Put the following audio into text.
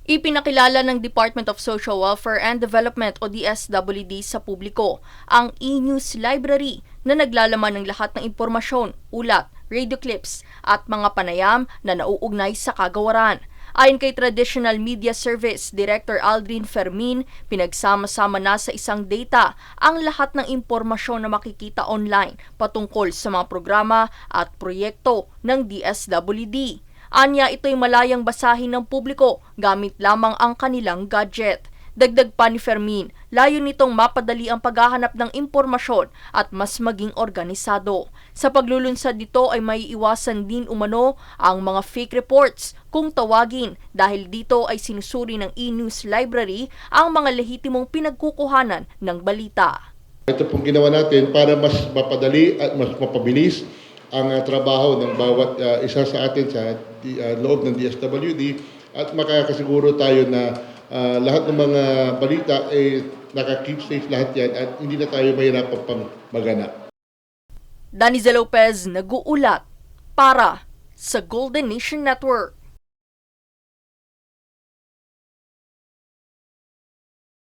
Ipinakilala ng Department of Social Welfare and Development o DSWD sa publiko ang e-news library na naglalaman ng lahat ng impormasyon, ulat, radio clips at mga panayam na nauugnay sa kagawaran. Ayon kay Traditional Media Service Director Aldrin Fermin, pinagsama-sama na sa isang data ang lahat ng impormasyon na makikita online patungkol sa mga programa at proyekto ng DSWD. Anya, ito'y malayang basahin ng publiko gamit lamang ang kanilang gadget. Dagdag pa ni Fermin, layo nitong mapadali ang paghahanap ng impormasyon at mas maging organisado. Sa paglulunsad dito ay may iwasan din umano ang mga fake reports kung tawagin dahil dito ay sinusuri ng e-news library ang mga lehitimong pinagkukuhanan ng balita. Ito pong ginawa natin para mas mapadali at mas mapabilis ang trabaho ng bawat isa sa atin sa loob ng DSWD at makakasiguro tayo na lahat ng mga balita ay naka-keep safe lahat yan at hindi na tayo mahirapan pang maganap. Danizel Lopez, nag-uulat para sa Golden Nation Network.